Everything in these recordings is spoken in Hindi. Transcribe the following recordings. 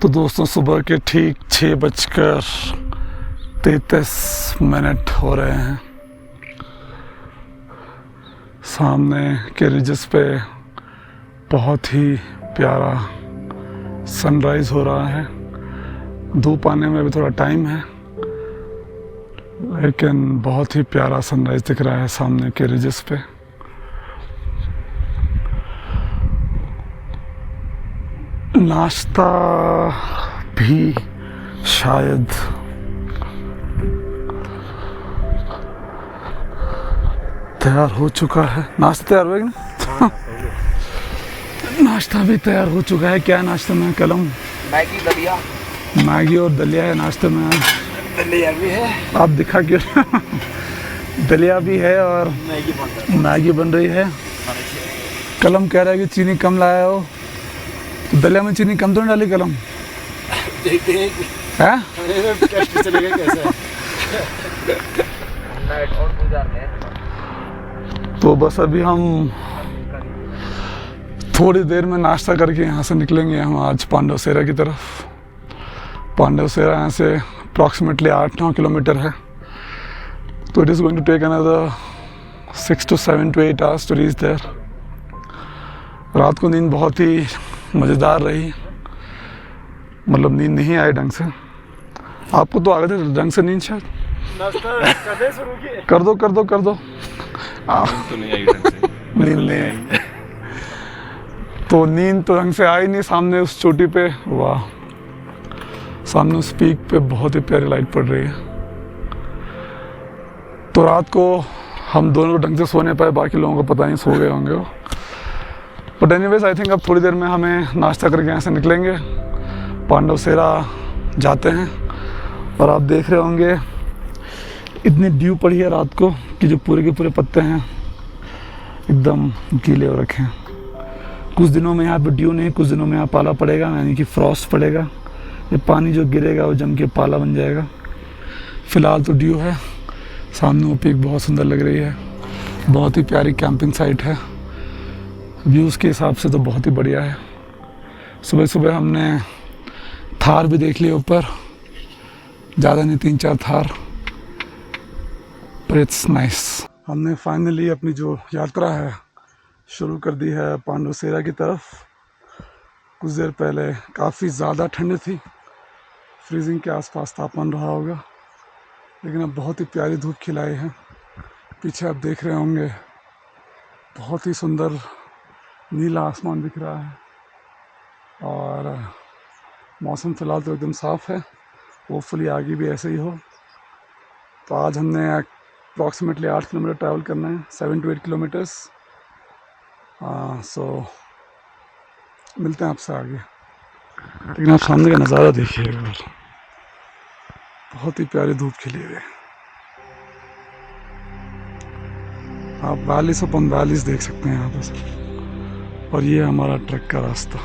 तो दोस्तों सुबह के ठीक 6:33 हो रहे हैं। सामने के रिजेस पे बहुत ही प्यारा सनराइज़ हो रहा है। धूप आने में भी थोड़ा टाइम है, लेकिन बहुत ही प्यारा सनराइज़ दिख रहा है सामने के रिजेस पे। नाश्ता भी शायद तैयार हो चुका है। नाश्ता तैयार हुआ कि नहीं? नाश्ता भी तैयार हो चुका है। क्या नाश्ते में? कलम मैगी दलिया। मैगी और दलिया है नाश्ते में। दलिया भी है। आप दिखा क्यों? दलिया भी है और मैगी बन रही है। कलम कह रहा है कि चीनी कम लाया हो, तो दलिया में चीनी कम तो नहीं डाली कलम? देखते हैं टेस्ट चलेगा कैसा है। और गुजार में तो बस अभी हम थोड़ी देर में नाश्ता करके यहाँ से निकलेंगे। हम आज पांडवसेरा की तरफ। पांडवसेरा यहाँ से अप्रॉक्सीमेटली 8-9 किलोमीटर है। तो it is going to take another 6 to 7 to 8 hours to reach there। रात को नींद बहुत ही मज़ेदार रही, मतलब नींद नहीं आई ढंग से। आपको तो आ गए थे ढंग से नींद शायद? नाश्ता शुरू किए? कर दो तो नहीं आई ढंग से। नींद नहीं आई। तो नींद तो ढंग से आई नहीं। सामने उस चोटी पे, वाह, सामने उस पीक पे बहुत ही प्यारी लाइट पड़ रही है। तो रात को हम दोनों ढंग से सो नहीं पाए, बाकी लोगों को पता नहीं सो गए होंगे वो। बट एनीवेज आई थिंक अब थोड़ी देर में हमें नाश्ता करके यहाँ से निकलेंगे, पांडवसेरा जाते हैं। और आप देख रहे होंगे इतनी ड्यू पड़ी है रात को कि जो पूरे के पूरे पत्ते हैं एकदम गीले हो रखे हैं। कुछ दिनों में यहाँ पे ड्यू नहीं, कुछ दिनों में यहाँ पाला पड़ेगा, यानी कि फ्रॉस्ट पड़ेगा। ये पानी जो गिरेगा वो जम के पाला बन जाएगा। फ़िलहाल तो ड्यू है। सामने वो पीक बहुत सुंदर लग रही है। बहुत ही प्यारी कैंपिंग साइट है। व्यूज़ के हिसाब से तो बहुत ही बढ़िया है। सुबह सुबह हमने थार भी देख लिया ऊपर, ज़्यादा नहीं 3-4 थार, पर इट्स नाइस। हमने फाइनली अपनी जो यात्रा है शुरू कर दी है पांडवसेरा की तरफ। कुछ देर पहले काफ़ी ज़्यादा ठंड थी, फ्रीजिंग के आसपास तापमान रहा होगा, लेकिन अब बहुत ही प्यारी धूप खिलाई है। पीछे आप देख रहे होंगे बहुत ही सुंदर नीला आसमान दिख रहा है और मौसम फ़िलहाल तो एकदम साफ़ है। होपफुली आगे भी ऐसे ही हो। तो आज हमने अप्रॉक्सीमेटली 8 किलोमीटर ट्रैवल करना है, 7 to 8 किलोमीटर्स। सो मिलते हैं आपसे आगे। लेकिन आप सामने का नज़ारा देखिए, बहुत ही प्यारी धूप खिली हुई है। आप वैलीज अपन वैलीज देख सकते हैं यहाँ पे। और ये हमारा ट्रैक का रास्ता।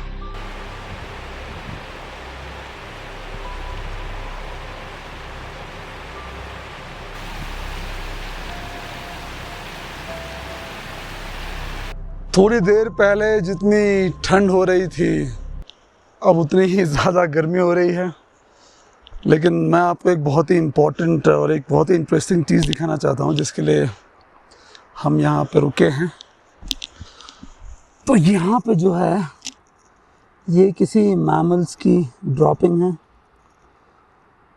थोड़ी देर पहले जितनी ठंड हो रही थी, अब उतनी ही ज़्यादा गर्मी हो रही है। लेकिन मैं आपको एक बहुत ही इम्पोर्टेंट और एक बहुत ही इंटरेस्टिंग चीज़ दिखाना चाहता हूँ, जिसके लिए हम यहाँ पे रुके हैं। तो यहाँ पे जो है ये किसी मैमल्स की ड्रॉपिंग है।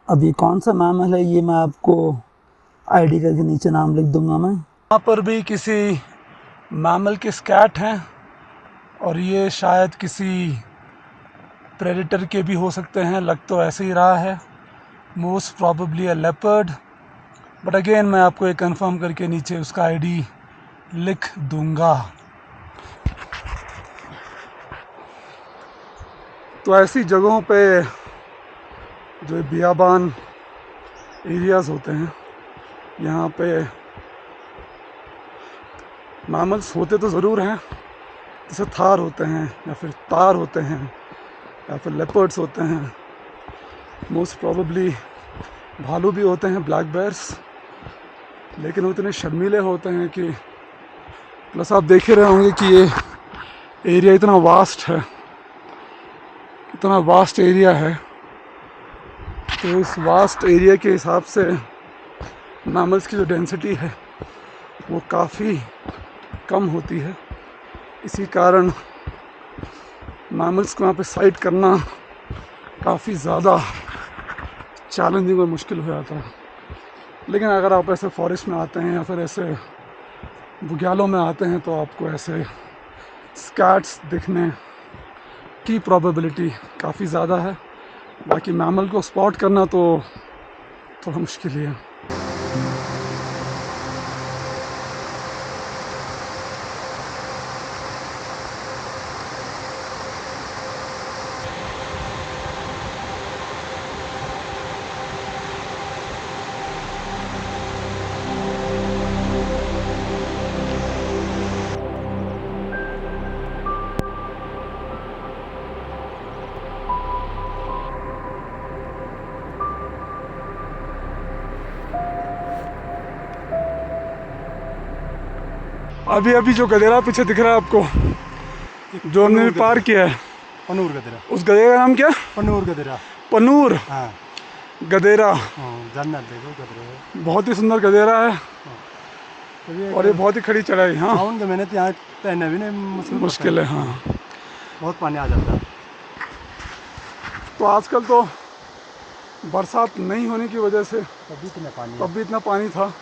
अब ये कौन सा मैमल है ये मैं आपको आईडी के नीचे नाम लिख दूंगा मैं। यहाँ पर भी किसी मैमल के स्कैट हैं और ये शायद किसी प्रेडेटर के भी हो सकते हैं, लग तो ऐसे ही रहा है। Most probably a leopard, but again मैं आपको एक कंफर्म करके नीचे उसका आईडी लिख दूंगा। तो ऐसी जगहों पे जो बियाबान एरियाज़ होते हैं, यहाँ पे मैमल्स होते तो ज़रूर हैं, जैसे थार होते हैं या फिर तार होते हैं या फिर लेपर्ड्स होते हैं। मोस्ट प्रॉबेबली भालू भी होते हैं, ब्लैक बेयर्स, लेकिन वो इतने शर्मीले होते हैं कि, प्लस आप देख ही रहे होंगे कि ये एरिया इतना वास्ट है, इतना वास्ट एरिया है, तो इस वास्ट एरिया के हिसाब से मैमल्स की जो डेंसिटी है वो काफ़ी कम होती है। इसी कारण मैमल्स को यहाँ पे साइट करना काफ़ी ज़्यादा चैलेंजिंग और मुश्किल हो जाता है। लेकिन अगर आप ऐसे फॉरेस्ट में आते हैं या फिर ऐसे बुग्यालों में आते हैं तो आपको ऐसे स्कैट्स दिखने की प्रोबेबिलिटी काफ़ी ज़्यादा है। बाकी मैमल को स्पॉट करना तो थोड़ा मुश्किल ही है। अभी जो गधेरा पीछे दिख रहा है आपको, जो हमने पार किया है, पनूर गधेरा। उस गधेरे का नाम क्या? पनूर गधेरा। पनूर हाँ गधेरा। जानना देखो गधेरा बहुत ही सुंदर गधेरा है और ये बहुत ही खड़ी चढ़ाई। हाँ सावन के महीने यहाँ तैरना भी नहीं मुश्किल है। हाँ बहुत पानी आ जाता है। तो आजकल तो बरसात नहीं होने की वजह से तब भी इतना पानी था।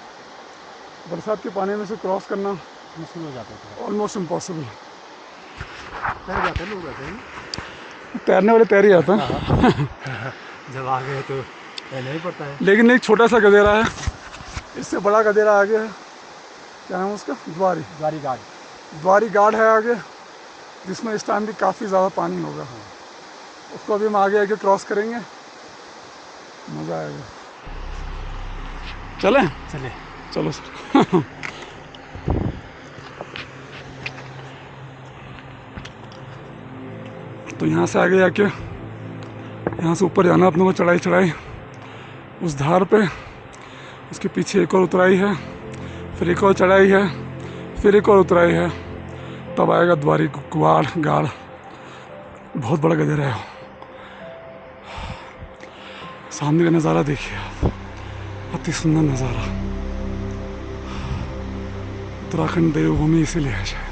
बरसात के पानी में से क्रॉस करना मुश्किल हो जाता है, ऑलमोस्ट इम्पॉसिबल। तैर जाते हैं लोग हैं। तैरने वाले तैर ही जाते हैं। जब आ गए तो तैरना ही पड़ता है। लेकिन एक छोटा सा गधेरा है, इससे बड़ा गधेरा आगे है। क्या नाम है उसका? द्वारी गार्ड है आगे, जिसमें इस टाइम भी काफ़ी ज़्यादा पानी होगा। उसको अभी हम आगे क्रॉस करेंगे, मज़ा आएगा। चलें? चलो सर। तो यहाँ से आगे जाके यहाँ से ऊपर जाना अपने को, चढ़ाई उस धार पे। उसके पीछे एक और उतराई है, फिर एक और चढ़ाई है, फिर एक और उतराई है, तब आएगा द्वारी गाड़। बहुत बड़ा गधेरा है। सामने का नज़ारा देखिए आप, अति सुंदर नज़ारा। उत्तराखंड देवभूमि इसीलिए है शायद।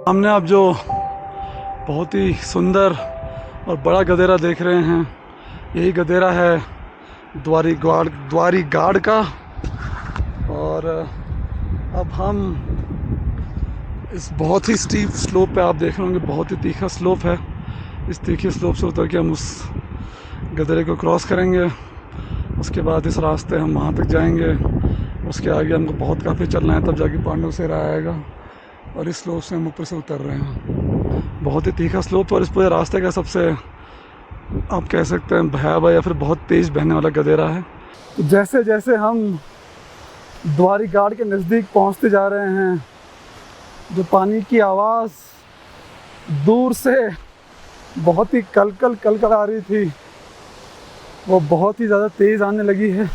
हमने अब जो बहुत ही सुंदर और बड़ा गधेरा देख रहे हैं, यही गधेरा है द्वारी गाड़ का। और अब हम इस बहुत ही स्टीप स्लोप पे, आप देख रहे होंगे बहुत ही तीखा स्लोप है। इस तीखे स्लोप से उतर के हम उस गधेरे को क्रॉस करेंगे। उसके बाद इस रास्ते हम वहाँ तक जाएंगे। उसके आगे हमको बहुत काफ़ी चलना है, तब जाके पांडव सेरा आएगा। और इस स्लोप से हम ऊपर से उतर रहे हैं। बहुत ही तीखा स्लोप, और इस पूरे रास्ते का सबसे, आप कह सकते हैं, भयावह या फिर बहुत तेज़ बहने वाला गधेरा है। तो जैसे जैसे हम द्वारी गाड़ के नज़दीक पहुंचते जा रहे हैं, जो पानी की आवाज़ दूर से बहुत ही कलकल आ रही थी, वो बहुत ही ज़्यादा तेज़ आने लगी है।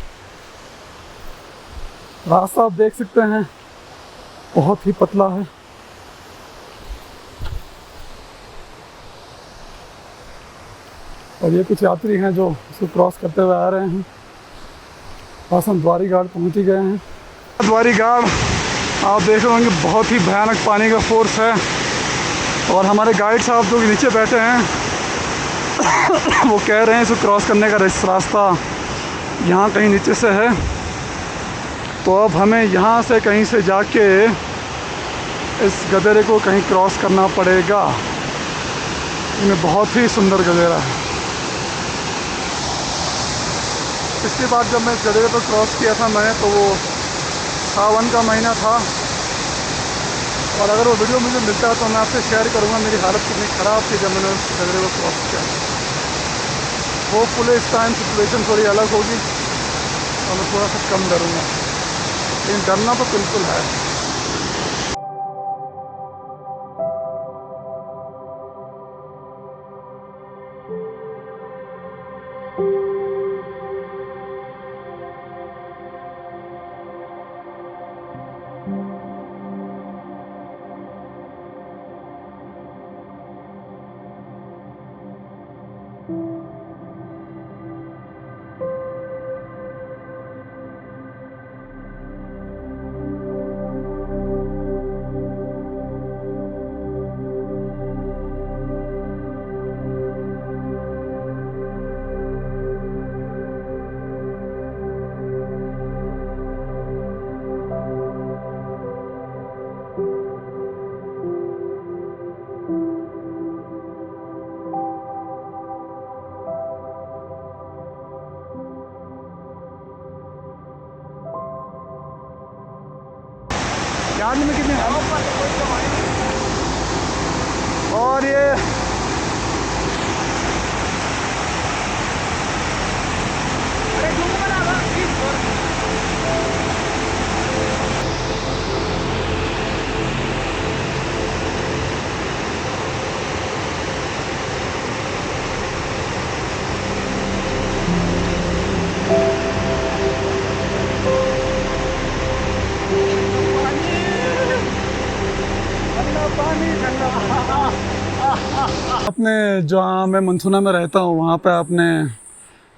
रास्ता आप देख सकते हैं बहुत ही पतला है। और ये कुछ यात्री हैं जो इसको क्रॉस करते हुए आ रहे हैं। बस हम द्वारी गाड़ पहुँच ही गए हैं। द्वारी गाड़ आप देख रहे होंगे बहुत ही भयानक पानी का फोर्स है। और हमारे गाइड साहब जो नीचे बैठे हैं वो कह रहे हैं इसको क्रॉस करने का रास्ता यहाँ कहीं नीचे से है। तो अब हमें यहाँ से कहीं से जाके इस गधेरे को कहीं क्रॉस करना पड़ेगा। ये बहुत ही सुंदर गधेरा है। पिछली बार जब मैं इस जगह पर क्रॉस किया था मैं, तो वो सावन का महीना था, और अगर वो वीडियो मुझे मिलता है तो मैं आपसे शेयर करूँगा मेरी हालत कितनी ख़राब थी जब मैंने उस जगह को क्रॉस किया। होपफुली इस टाइम सिचुएशन थोड़ी अलग होगी और मैं थोड़ा सा कम डरूँगा, लेकिन डरना तो बिल्कुल है। याद में कितने हैं? और ये अपने जहाँ मैं मंथुना में रहता हूँ वहाँ पे आपने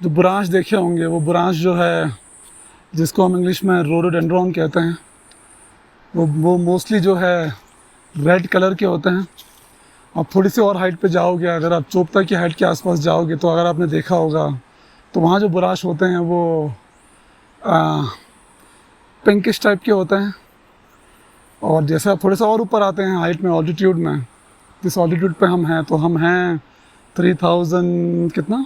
जो बुरांश देखे होंगे, वो बुरांश जो है जिसको हम इंग्लिश में रोडोडेंड्रॉन कहते हैं, वो मोस्टली जो है रेड कलर के होते हैं। आप थोड़ी सी और हाइट पे जाओगे, अगर आप चोपता की हाइट के आसपास जाओगे तो अगर आपने देखा होगा तो वहाँ जो बुरांश होते हैं वो पिंकिश टाइप के होते हैं। और जैसे आप थोड़े सा और ऊपर आते हैं हाइट में, ऑल्टीट्यूड में, जिस ऑल्टीट्यूड पे हम हैं, तो हम हैं 3000 कितना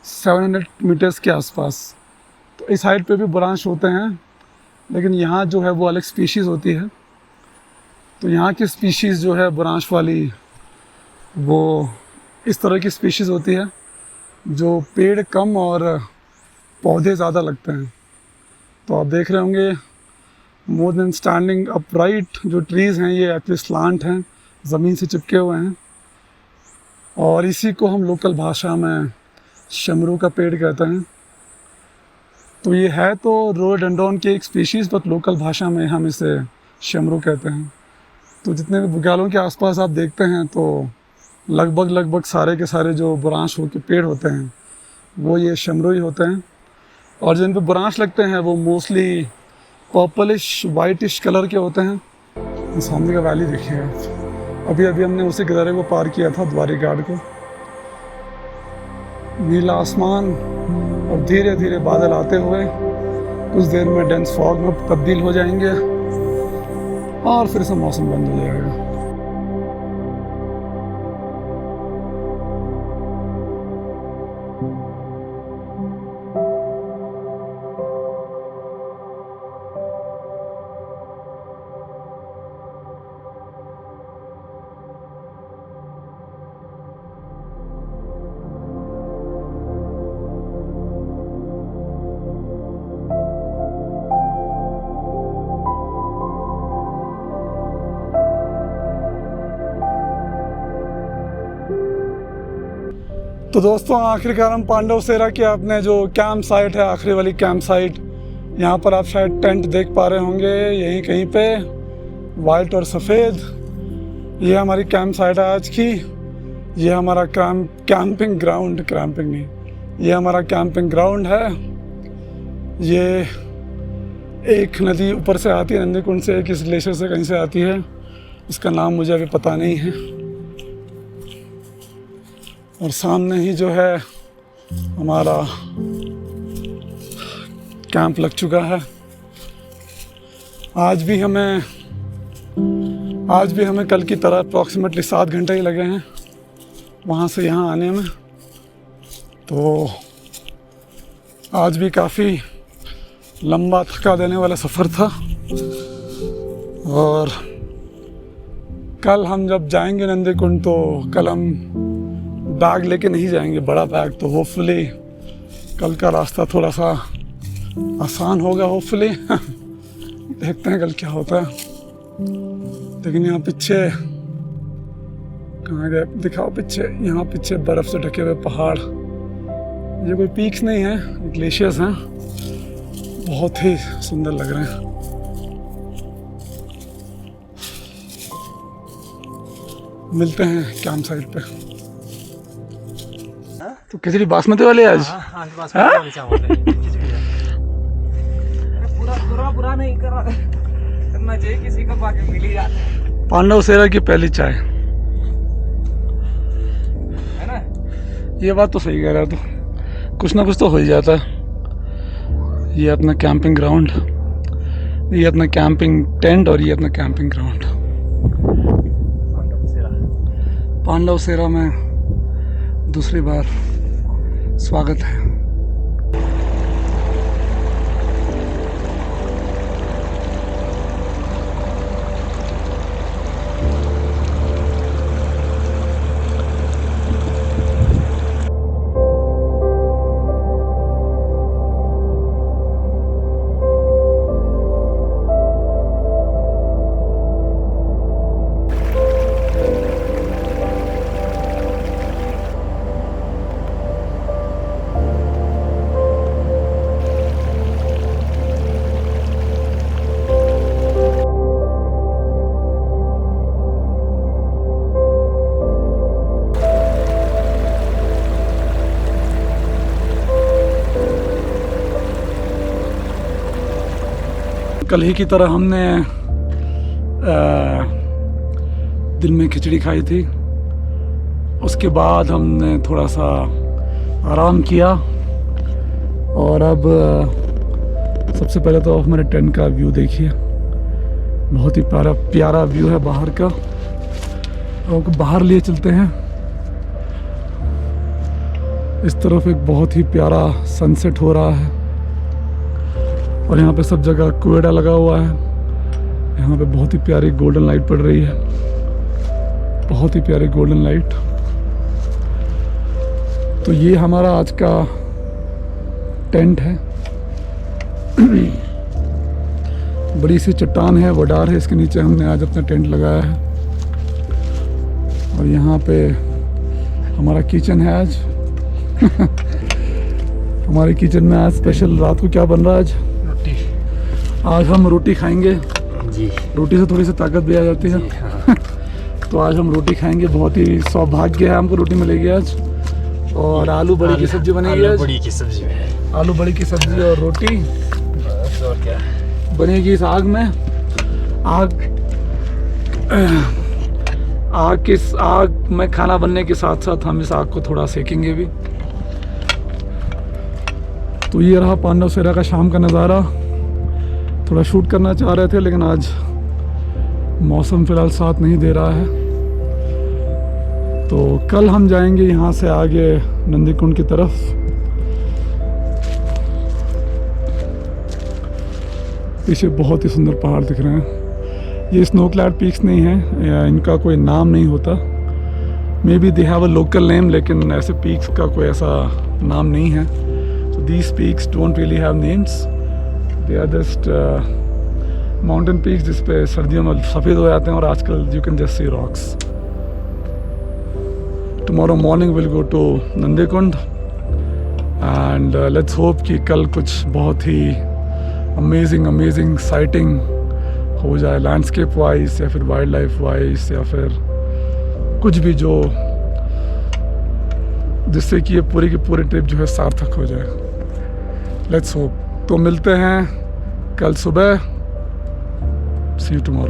700 मीटर्स के आसपास। तो इस हाइट पे भी बुरांश होते हैं, लेकिन यहाँ जो है वो अलग स्पीशीज़ होती है। तो यहाँ की स्पीशीज़ जो है बुरांश वाली, वो इस तरह की स्पीशीज़ होती है जो पेड़ कम और पौधे ज़्यादा लगते हैं। तो आप देख रहे होंगे मोर देन स्टैंडिंग अपराइट जो ट्रीज़ हैं ये एक्चुअली स्लांट हैं, ज़मीन से चिपके हुए हैं। और इसी को हम लोकल भाषा में शमरू का पेड़ कहते हैं। तो ये है तो रोडोडेंड्रॉन की एक स्पीशीज़, बट लोकल भाषा में हम इसे शमरू कहते हैं। तो जितने भी बुग्यालों के आसपास आप देखते हैं तो लगभग सारे के सारे जो बुरांश हो के पेड़ होते हैं वो ये शमरू ही होते हैं। और जिन पे बुरांश लगते हैं वो मोस्टली पर्पलिश वाइटिश कलर के होते हैं। सामने का वैली देखिए आप, अभी हमने उसी किनारे को पार किया था, द्वारी घाट को। नीला आसमान और धीरे धीरे बादल आते हुए कुछ देर में डेंस फॉग में तब्दील हो जाएंगे और फिर से मौसम बंद हो जाएगा। तो दोस्तों आखिरकार हम पांडव सेरा के अपने जो कैंप साइट है, आखिरी वाली कैंप साइट, यहाँ पर आप शायद टेंट देख पा रहे होंगे यहीं कहीं पे, वाइट और सफ़ेद। ये हमारी कैंप साइट है आज की। ये हमारा कैंपिंग ग्राउंड, क्रैम्पिंग नहीं, ये हमारा कैंपिंग ग्राउंड है। ये एक नदी ऊपर से आती है, नंदी कुंड से, एक इस ग्लेशियर से कहीं से आती है, इसका नाम मुझे अभी पता नहीं है। और सामने ही जो है हमारा कैंप लग चुका है। आज भी हमें कल की तरह अप्रॉक्सीमेटली 7 घंटे ही लगे हैं वहाँ से यहाँ आने में। तो आज भी काफ़ी लंबा थका देने वाला सफ़र था और कल हम जब जाएंगे नंदी कुंड तो कल हम बैग लेके नहीं जाएंगे, बड़ा बैग, तो होपफुली कल का रास्ता थोड़ा सा आसान होगा होपफुली। देखते हैं कल क्या होता है। लेकिन यहाँ पीछे कहाँ गए, दिखाओ पीछे, यहाँ पीछे बर्फ़ से ढके हुए पहाड़, ये कोई पीक्स नहीं है, ग्लेशियर्स हैं, बहुत ही सुंदर लग रहे हैं। मिलते हैं कैंप साइट पे। तो खिचड़ी बासमती वाली आज? हाँ, बासमती चावल है, खिचड़ी है। पूरा नहीं करना चाहिए, किसी को बाकी मिल ही जाता है। पांडव सेरा की पहली चाय, है ना? ये बात तो सही कह रहा तू, कुछ ना कुछ तो हो ही जाता है। ये अपना कैंपिंग ग्राउंड, ये अपना कैंपिंग टेंट और ये अपना कैंपिंग ग्राउंड। पांडव सेरा में दूसरी बार स्वागत है। कल ही की तरह हमने दिन में खिचड़ी खाई थी, उसके बाद हमने थोड़ा सा आराम किया और अब सबसे पहले तो आप मेरे टेंट का व्यू देखिए, बहुत ही प्यारा व्यू है बाहर का। आपको बाहर लिए चलते हैं, इस तरफ एक बहुत ही प्यारा सनसेट हो रहा है और यहाँ पे सब जगह कोयड़ा लगा हुआ है। यहाँ पे बहुत ही प्यारी गोल्डन लाइट पड़ रही है, बहुत ही प्यारी गोल्डन लाइट। तो ये हमारा आज का टेंट है। बड़ी सी चट्टान है, वडार है, इसके नीचे हमने आज अपना टेंट लगाया है। और यहाँ पे हमारा किचन है आज। हमारे किचन में आज स्पेशल रात को क्या बन रहा है आज? आज हम रोटी खाएंगे जी। रोटी से थोड़ी सी ताकत भी आ जाती है। हाँ। तो आज हम रोटी खाएंगे, बहुत ही सौभाग्य है हमको रोटी मिलेगी आज। और आलू बड़ी की सब्जी बनेगी आज। बड़ी की सब्जी है, आलू बड़ी की सब्जी और रोटी बस, और क्या बनेगी इस आग में। आग में खाना बनने के साथ साथ हम इस आग को थोड़ा सेकेंगे भी। तो ये रहा पांडव सेरा का शाम का नज़ारा। थोड़ा शूट करना चाह रहे थे लेकिन आज मौसम फ़िलहाल साथ नहीं दे रहा है। तो कल हम जाएंगे यहाँ से आगे नंदी कुंड की तरफ। पीछे बहुत ही सुंदर पहाड़ दिख रहे हैं। ये स्नो क्लैड पीक्स नहीं है, इनका कोई नाम नहीं होता। May be they have a local name, लेकिन ऐसे पीक्स का कोई ऐसा नाम नहीं है। So these peaks don't really have names. They are just mountain peaks जिस पे सर्दियों में सफ़ेद हो जाते हैं और आजकल you can just see rocks. Tomorrow morning we'll go to Nandikund and let's hope कि कल कुछ बहुत ही amazing sighting हो जाए, landscape wise या फिर wildlife wise या फिर कुछ भी जो जिससे कि ये पूरी की पूरी ट्रिप जो है सार्थक हो जाए। Let's hope. तो मिलते हैं कल सुबह। सी यू टुमारो।